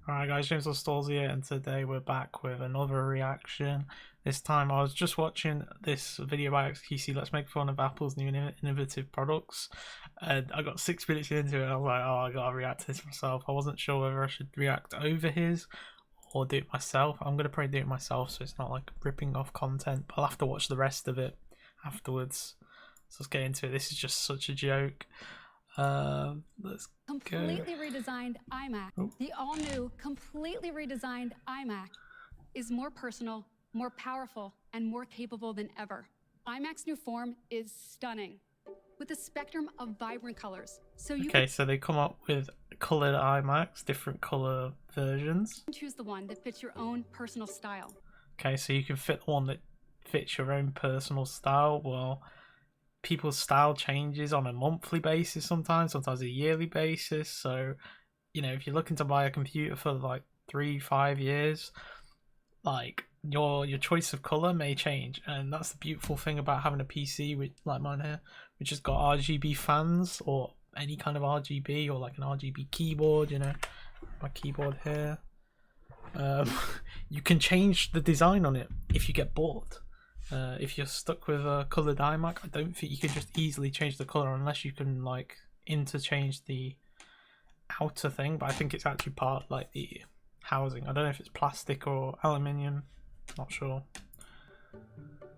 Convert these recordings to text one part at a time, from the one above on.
Alright guys, James or Stallzy here, and today we're back with another reaction. This time I was just watching this video by XQC, Let's Make Fun of Apple's new innovative products, and I got 6 minutes into it and I was like, oh, I gotta react to this myself. I wasn't sure whether I should react over his or do it myself. I'm gonna probably do it myself so it's not like ripping off content, but I'll have to watch the rest of it afterwards. So let's get into it. This is just such a joke. Let's completely redesigned iMac. Oh. The all-new, completely redesigned iMac is more personal, more powerful, and more capable than ever. iMac's new form is stunning, with a spectrum of vibrant colors. So you so they come up with colored iMacs, different color versions. can choose the one that fits your own personal style. Okay, so you can fit the one that fits your own personal style. Well, people's style changes on a monthly basis sometimes a yearly basis. So, you know, if you're looking to buy a computer for like 3-5 years, like your choice of color may change, and that's the beautiful thing about having a PC with like mine here, which has got RGB fans or any kind of RGB or like an RGB keyboard. You know, my keyboard here. You can change the design on it if you get bored. If you're stuck with a coloured iMac, I don't think you can just easily change the colour unless you can like interchange the outer thing, but I think it's actually part like the housing. I don't know if it's plastic or aluminium, not sure.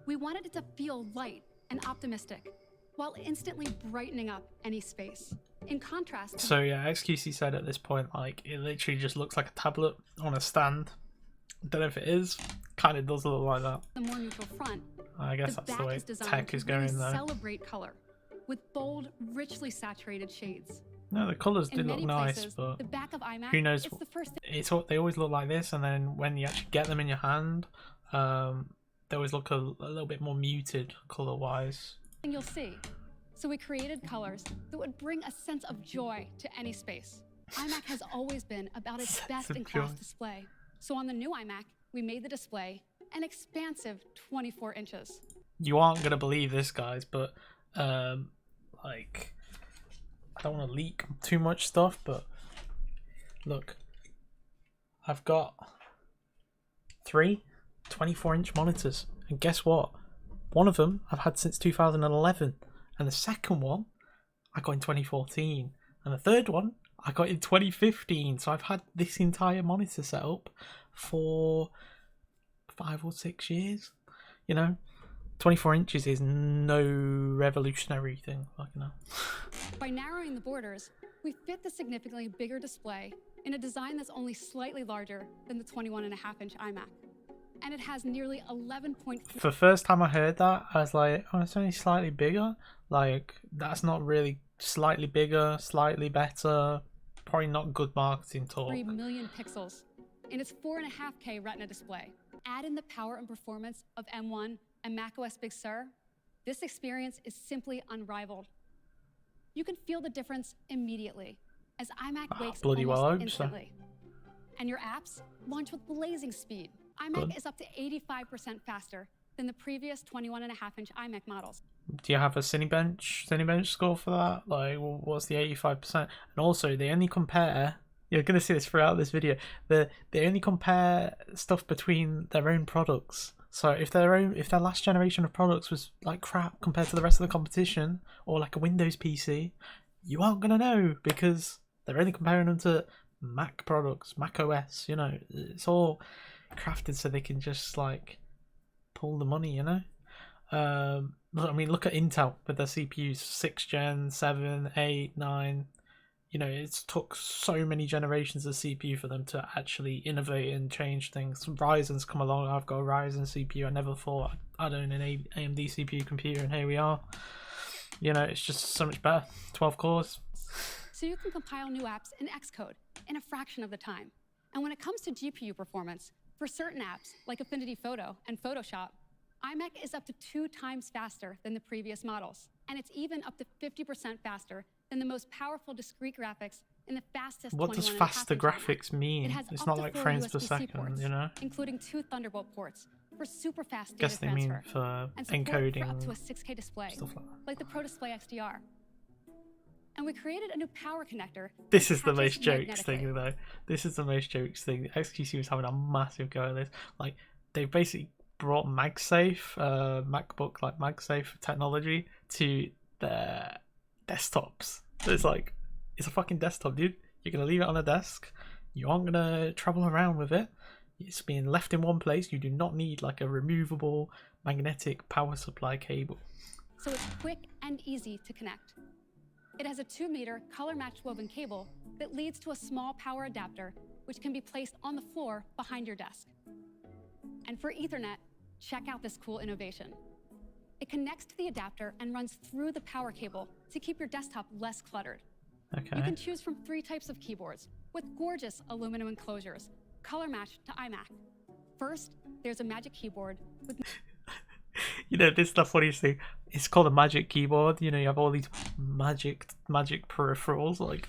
We wanted it to feel light and optimistic, while instantly brightening up any space. In contrast, so yeah, XQC said at this point, like, it literally just looks like a tablet on a stand. Don't know if it is. Kind of does look like that. the more neutral front, I guess that's the way tech is going though. Celebrate color with bold, richly saturated shades. No, the colours do look nice, places, but the back of iMac, who knows? it's the first It's what they always look like this, and then when you actually get them in your hand, they always look a little bit more muted colour-wise. thing you'll see. So we created colors that would bring a sense of joy to any space. iMac has always been about its best-in-class display. So on the new iMac, we made the display an expansive 24 inches. You aren't gonna believe this, guys, but like, I don't want to leak too much stuff, but look, I've got 3 24-inch monitors, and guess what? One of them I've had since 2011, and the second one I got in 2014, and the third one I got in 2015. So I've had this entire monitor set up for 5 or 6 years. You know, 24 inches is no revolutionary thing, like, you know. By narrowing the borders, we fit the significantly bigger display in a design that's only slightly larger than the 21.5-inch iMac. And it has nearly 11.4. For the first time I heard that, I was like, oh, it's only slightly bigger. Like, that's not really slightly bigger, slightly better. Probably not good marketing talk. 3 million pixels in its 4.5K Retina display. Add in the power and performance of M1 and macOS Big Sur. This experience is simply unrivaled. You can feel the difference immediately as iMac wakes almost instantly. And your apps launch with blazing speed. iMac is up to 85% faster than the previous 21.5-inch iMac models. Do you have a Cinebench score for that? Like, what's the 85%? And also, they only compare. You're gonna see this throughout this video. They only compare stuff between their own products. So if their last generation of products was like crap compared to the rest of the competition, or like a Windows PC, you aren't gonna know because they're only comparing them to Mac products, Mac OS. You know, it's all crafted so they can just like pull the money. You know. I mean, look at Intel with their CPUs, 6th gen, 7, 8, 9. You know, it's took so many generations of CPU for them to actually innovate and change things. Ryzen's come along. I've got a Ryzen CPU. I never thought I'd own an AMD CPU computer, and here we are. You know, it's just so much better. 12 cores. So you can compile new apps in Xcode in a fraction of the time. And when it comes to GPU performance, for certain apps like Affinity Photo and Photoshop, iMac is up to 2 times faster than the previous models. And it's even up to 50% faster than the most powerful discrete graphics in the fastest. What does faster graphics mean? It's not like frames per second, ports, you know? Including 2 Thunderbolt ports for super fast data transfer. I guess they mean for and encoding for up to a 6K display, stuff like that. like the Pro Display XDR. And we created a new power connector. This is the Attaches most jokes magnetically. thing, though. This is the most jokes thing. XQC was having a massive go at this. Like, they basically brought MagSafe, MacBook, like MagSafe technology to their desktops. It's like, it's a fucking desktop, dude. You're gonna leave it on a desk. You aren't gonna travel around with it. It's being left in one place. You do not need like a removable magnetic power supply cable. So it's quick and easy to connect. It has a 2-meter color-matched woven cable that leads to a small power adapter, which can be placed on the floor behind your desk. And for Ethernet, check out this cool innovation. It connects to the adapter and runs through the power cable to keep your desktop less cluttered. Okay. You can choose from 3 types of keyboards with gorgeous aluminum enclosures, color-matched to iMac. First, there's a Magic Keyboard with You know, this is the funniest thing. It's called a Magic Keyboard. You know, you have all these magic peripherals. Like,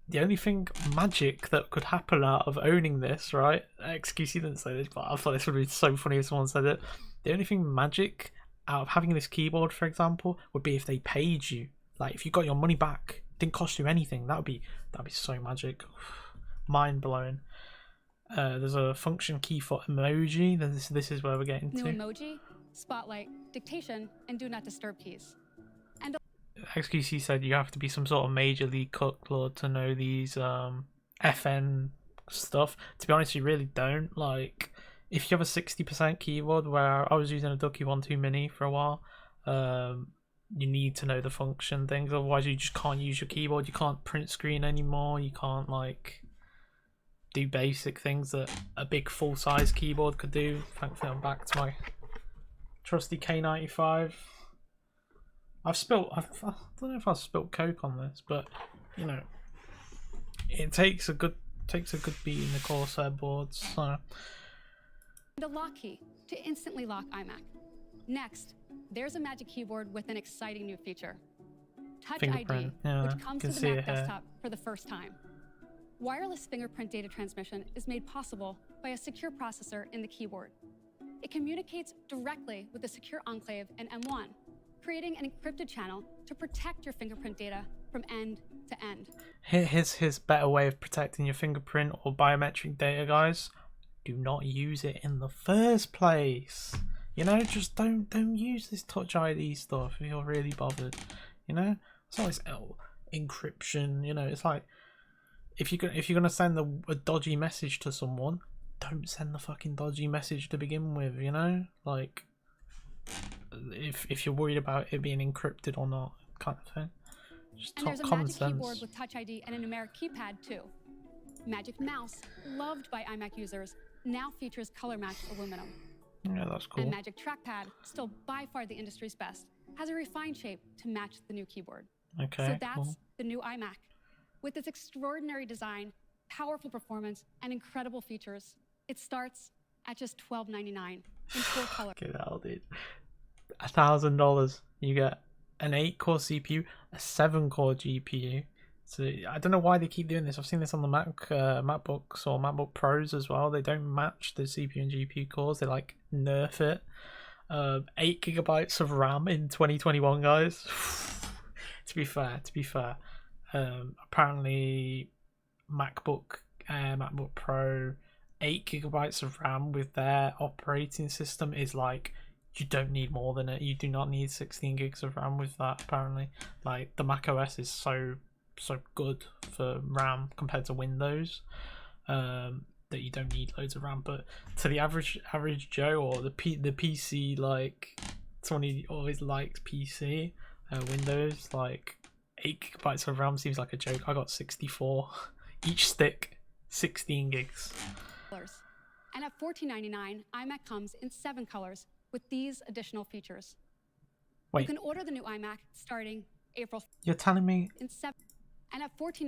the only thing magic that could happen out of owning this, right? XQC didn't say this, but I thought this would be so funny if someone said it. The only thing magic out of having this keyboard, for example, would be if they paid you. Like, if you got your money back, it didn't cost you anything. That'd be so magic. Mind blowing. There's a function key for emoji. This is where we're getting new to. emoji, spotlight, dictation, and do not disturb keys. And XQC said you have to be some sort of major league cook to know these FN stuff. To be honest, you really don't. Like, if you have a 60% keyboard, where I was using a Ducky 1.2 Mini for a while, you need to know the function things. Otherwise, you just can't use your keyboard. You can't print screen anymore. You can't like do basic things that a big full-size keyboard could do. Thankfully, I'm back to my trusty K95. I don't know if I've spilt Coke on this, but you know, it takes a good beat in the Corsair boards. So. a lock key to instantly lock iMac. Next, there's a Magic Keyboard with an exciting new feature, Touch ID, Fingerprint. Yeah, which comes to can the see Mac it here. desktop for the first time. Wireless fingerprint data transmission is made possible by a secure processor in the keyboard. It communicates directly with the secure enclave in M1, creating an encrypted channel to protect your fingerprint data from end to end. Here's his better way of protecting your fingerprint or biometric data, guys. Do not use it in the first place. You know, just don't use this Touch ID stuff if you're really bothered. You know, it's always encryption. You know, it's like if you're gonna send a dodgy message to someone, don't send the fucking dodgy message to begin with. You know, like if you're worried about it being encrypted or not, kind of thing. Just And there's a common Magic sense. Keyboard with Touch ID and a numeric keypad too. Magic Mouse, loved by iMac users, now features color-matched aluminum. Yeah, that's cool. And Magic Trackpad, still by far the industry's best, has a refined shape to match the new keyboard. Okay, So that's cool. the new iMac. With its extraordinary design, powerful performance, and incredible features, it starts at just $12.99 in full color. Get out, dude. $1,000. You get an 8-core CPU, a 7-core GPU. So I don't know why they keep doing this. I've seen this on the MacBooks or MacBook Pros as well. They don't match the CPU and GPU cores. They like nerf it. 8 gigabytes of RAM in 2021, guys. to be fair, apparently MacBook Air, MacBook Pro, 8 gigabytes of RAM with their operating system is like, you don't need more than it. You do not need 16 gigs of RAM with that. Apparently, like the Mac OS is so good for RAM compared to Windows, that you don't need loads of RAM. But to the average Joe or the PC, like someone who always likes PC, Windows, like 8 gigabytes of RAM seems like a joke. I got 64, each stick 16 gigs. And at $14.99, iMac comes in 7 colors with these additional features. Wait, You can order the new iMac starting April you're telling me in 7. And at $14.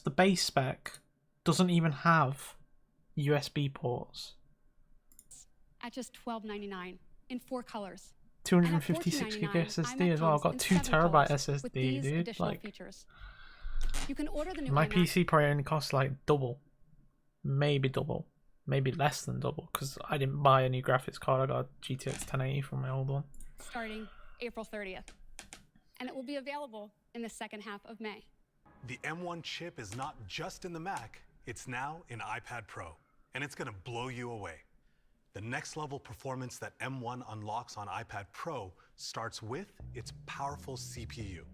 the base spec doesn't even have USB ports? At just $12.99 in 4 colors. 256 gig SSD as well. I've got 2 terabyte SSD, dude. Like, features. You can order the new my iMac. PC probably only costs like double, maybe less than double, because I didn't buy a new graphics card. I got a GTX 1080 from my old one. Starting April 30th. And it will be available in the second half of May. The M1 chip is not just in the Mac, it's now in iPad Pro, and it's gonna blow you away. The next level performance that M1 unlocks on iPad Pro starts with its powerful CPU.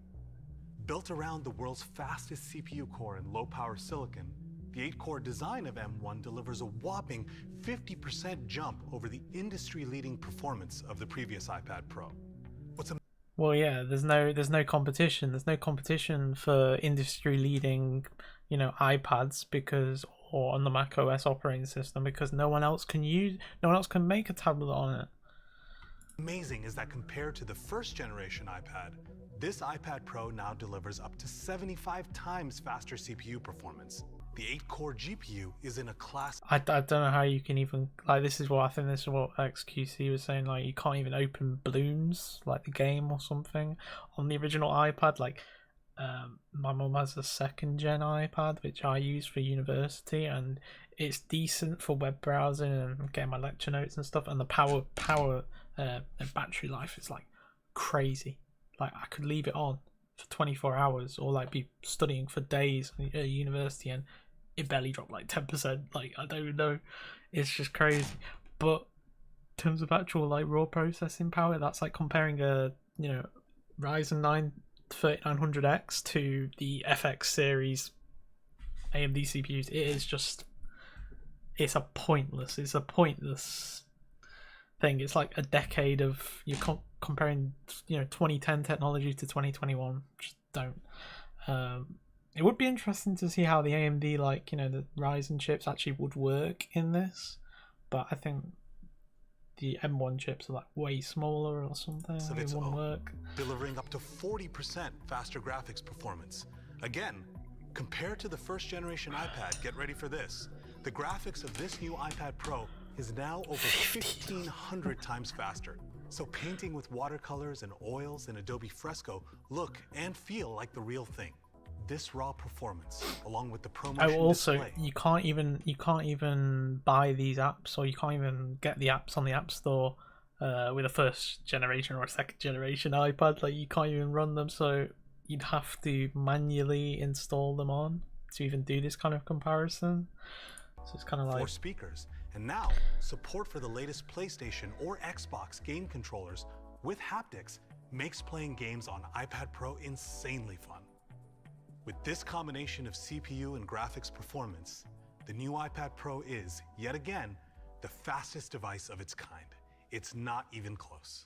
Built around the world's fastest CPU core and low-power silicon, the 8-core design of M1 delivers a whopping 50% jump over the industry-leading performance of the previous iPad Pro. Well, yeah, there's no competition. There's no competition for industry-leading, iPads or on the Mac OS operating system because no one else can make a tablet on it. Amazing is that compared to the first generation iPad, this iPad Pro now delivers up to 75 times faster CPU performance. The 8-core GPU is in a class. I don't know how you can even this is what XQC was saying, you can't even open Bloons, like the game or something, on the original iPad. My mum has a 2nd gen iPad which I use for university, and it's decent for web browsing and getting my lecture notes and stuff, and the power and battery life is crazy. I could leave it on for 24 hours or be studying for days at university and it barely dropped 10%. I don't even know, it's just crazy. But in terms of actual raw processing power, that's comparing a Ryzen 9 3900X to the FX series AMD CPUs. It's a pointless thing. It's like a decade of comparing 2010 technology to 2021. Just don't. It would be interesting to see how the AMD the Ryzen chips actually would work in this, but I think the M1 chips are way smaller or something. It wouldn't work. Delivering up to 40% faster graphics performance. Again, compared to the first generation iPad, get ready for this. The graphics of this new iPad Pro is now over 1,500 times faster. So painting with watercolors and oils in Adobe Fresco look and feel like the real thing. This raw performance, along with the ProMotion display. You can't even buy these apps, or you can't even get the apps on the App Store with a first generation or a second generation iPad. You can't even run them, so you'd have to manually install them on to even do this kind of comparison. So it's kind of 4 speakers, and now support for the latest PlayStation or Xbox game controllers with haptics makes playing games on iPad Pro insanely fun. With this combination of CPU and graphics performance, the new iPad Pro is, yet again, the fastest device of its kind. It's not even close.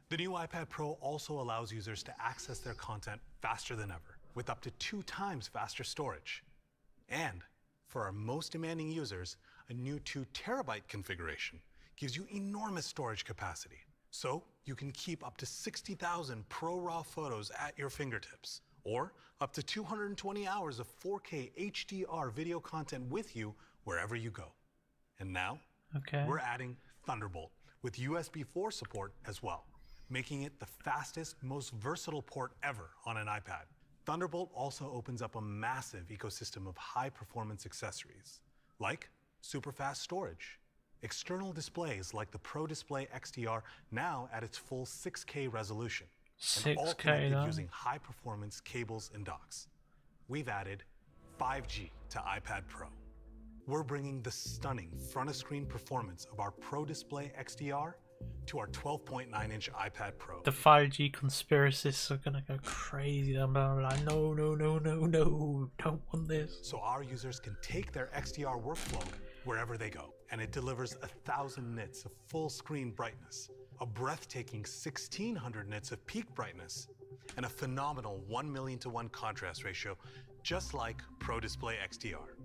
The new iPad Pro also allows users to access their content faster than ever, with up to 2 times faster storage. And for our most demanding users, a new 2 terabyte configuration gives you enormous storage capacity. So you can keep up to 60,000 ProRAW photos at your fingertips, or up to 220 hours of 4K HDR video content with you wherever you go. And now, we're adding Thunderbolt with USB 4 support as well, making it the fastest, most versatile port ever on an iPad. Thunderbolt also opens up a massive ecosystem of high-performance accessories, like super fast storage, external displays like the Pro Display XDR, now at its full 6K resolution, and all connected using high-performance cables and docks. We've added 5G to iPad Pro. We're bringing the stunning front-of-screen performance of our Pro Display XDR to our 12.9-inch iPad Pro. The 5G conspiracists are gonna go crazy. They're like, no, don't want this. So our users can take their XDR workflow wherever they go, and it delivers 1,000 nits of full-screen brightness, a breathtaking 1,600 nits of peak brightness, and a phenomenal 1,000,000:1 contrast ratio, just like Pro Display XDR.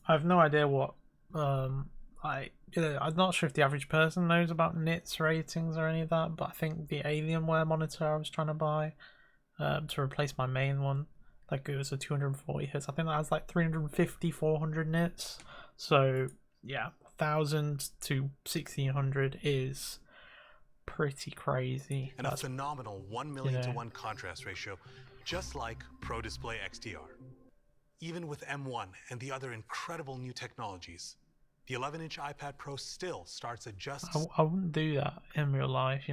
I have no idea what I'm not sure if the average person knows about nits ratings or any of that, but I think the Alienware monitor I was trying to buy to replace my main one, it was a 240 Hz. I think that has 350, 400 nits. So yeah, 1,000 to 1,600 is pretty crazy. And a phenomenal 1,000,000:1 contrast ratio, just like Pro Display XDR. Even with M1 and the other incredible new technologies, the 11-inch iPad Pro still starts at just... I wouldn't do that in real life,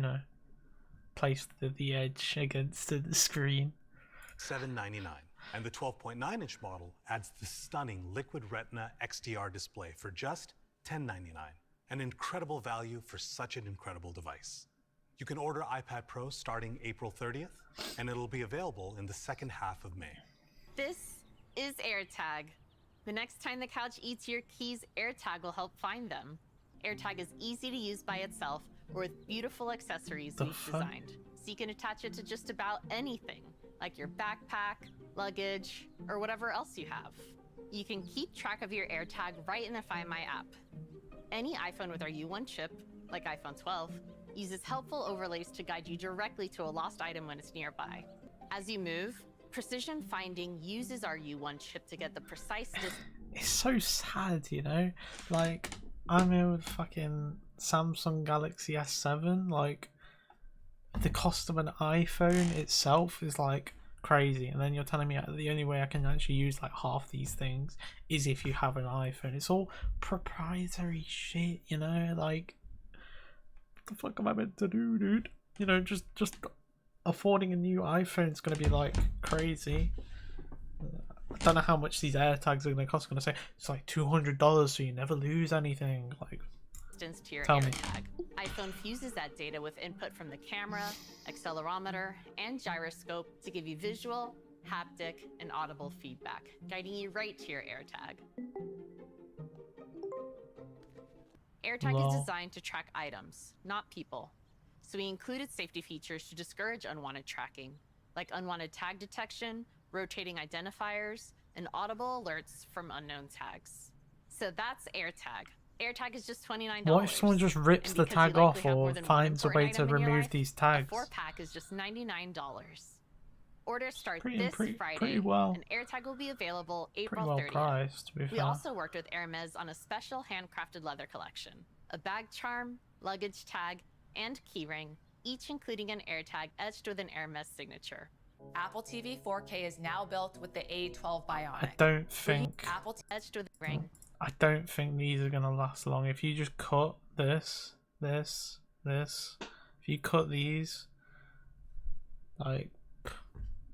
place the edge against the screen. $799. And the 12.9-inch model adds the stunning Liquid Retina XDR display for just $1099. An incredible value for such an incredible device. You can order iPad Pro starting April 30th, and it'll be available in the second half of May. This is AirTag. The next time the couch eats your keys, AirTag will help find them. AirTag is easy to use by itself or with beautiful accessories we've designed. So you can attach it to just about anything, like your backpack, luggage, or whatever else you have. You can keep track of your AirTag right in the Find My app. Any iPhone with our U1 chip, like iPhone 12, uses helpful overlays to guide you directly to a lost item when it's nearby. As you move, Precision Finding uses our U1 chip to get the precise distance. It's so sad, you know? Like, I'm here with fucking Samsung Galaxy S7, like, the cost of an iPhone itself is like crazy, and then you're telling me the only way I can actually use like half these things is if you have an iPhone. It's all proprietary shit, you know? Like, what the fuck am I meant to do, dude? You know, just affording a new iPhone is gonna be like crazy. I don't know how much these AirTags are gonna cost. I'm gonna say it's like $200 so you never lose anything. Like, to your tell me. AirTag. iPhone fuses that data with input from the camera, accelerometer, and gyroscope to give you visual, haptic, and audible feedback, guiding you right to your AirTag. AirTag is designed to track items, not people. So we included safety features to discourage unwanted tracking, like unwanted tag detection, rotating identifiers, and audible alerts from unknown tags. So that's AirTag. AirTag is just $29. What if someone just rips the tag off or finds a way to remove these tags? A 4-pack is just $99. Orders start Pretty Friday, well, and AirTag will be available April pretty well 30th. priced, to be fair. We also worked with Hermes on a special handcrafted leather collection, a bag charm, luggage tag, and keyring, each including an AirTag etched with an Hermes signature. Apple TV 4K is now built with the A12 Bionic. I don't think Apple etched with a ring. I don't think these are gonna last long. If you just cut this, if you cut these, like,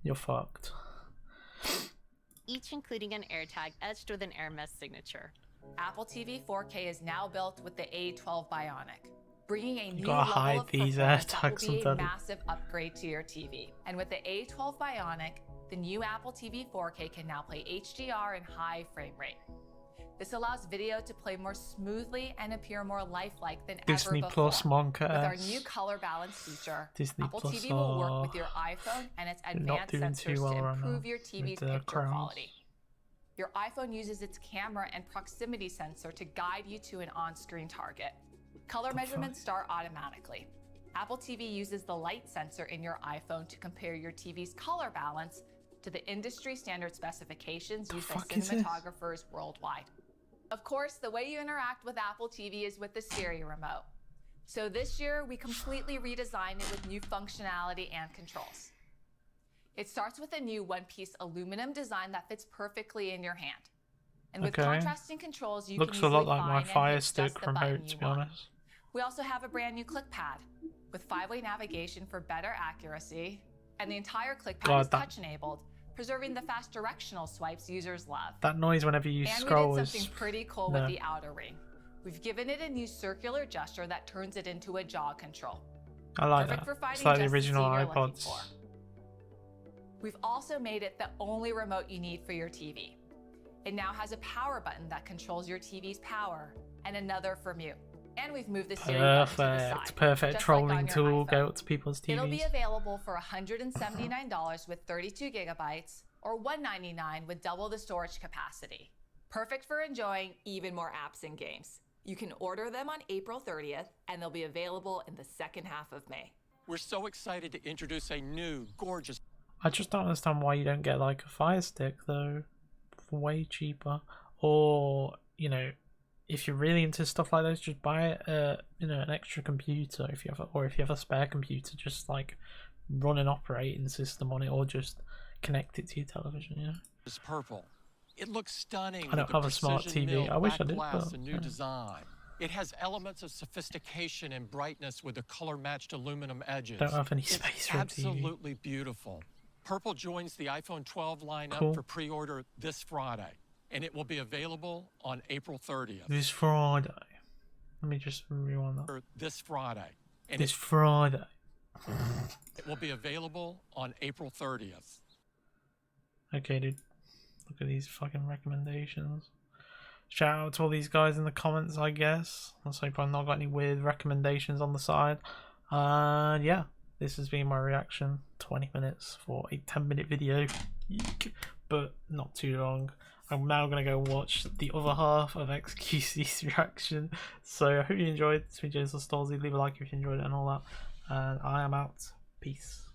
you're fucked. Each including an AirTag etched with an Hermes signature. Apple TV 4K is now built with the A12 Bionic, bringing a new gotta level hide of these performance AirTags that will be a sometimes. massive upgrade to your TV. And with the A12 Bionic, the new Apple TV 4K can now play HDR and high frame rate. This allows video to play more smoothly and appear more lifelike than Disney ever before. Plus Monka With our S. new color balance feature, Disney Apple Plus TV will work with your iPhone and its not advanced doing sensors too well to right now improve your TV's with the picture crowns. quality. Your iPhone uses its camera and proximity sensor to guide you to an on-screen target. Color measurements start automatically. Apple TV uses the light sensor in your iPhone to compare your TV's color balance to the industry standard specifications used by cinematographers worldwide. Of course, the way you interact with Apple TV is with the Siri remote. So this year, we completely redesigned it with new functionality and controls. It starts with a new one-piece aluminum design that fits perfectly in your hand. And with contrasting controls, you looks can a lot easily like my find and Fire hit Stick just the button remote, to you be want. honest. We also have a brand new click pad with 5-way navigation for better accuracy, and the entire click pad is touch-enabled, preserving the fast directional swipes users love. That noise whenever you scroll we did is something pretty cool with the outer ring. We've given it a new circular gesture that turns it into a jaw control. I like Perfect that. for finding It's like the just original the scene you're looking iPods. for. We've also made it the only remote you need for your TV. It now has a power button that controls your TV's power and another for mute. And we've moved the Siri button to the side. Perfect just trolling like on your tool. iPhone. Go to people's TVs. It'll be available for $179 with 32 gigabytes or $199 with double the storage capacity. Perfect for enjoying even more apps and games. You can order them on April 30th, and they'll be available in the second half of May. We're so excited to introduce a new, gorgeous... I just don't understand why you don't get like a Fire Stick though, for way cheaper. Or, you know, if you're really into stuff like this, just buy you know, an extra computer if you have, or if you have a spare computer, just like run an operating system on it, or just connect it to your television. You know, It's purple. It looks stunning. I don't have a smart TV. I wish I did, but a new design. It has elements of sophistication and brightness with the color-matched aluminum edges. don't have any space it's for a TV. absolutely beautiful. Purple joins the iPhone 12 lineup Cool. for pre-order this Friday, and it will be available on April 30th. This Friday. Let me just rewind that. Or this Friday. And This Friday. it will be available on April 30th. Okay, dude. Look at these fucking recommendations. Shout out to all these guys in the comments, I guess. Let's hope I've not got any weird recommendations on the side. And yeah, this has been my reaction. 20 minutes for a 10-minute video. Eek. But not too long. I'm now going to go watch the other half of XQC's reaction. So I hope you enjoyed this video. This was Stallzy. Leave a like if you enjoyed it and all that. And I am out. Peace.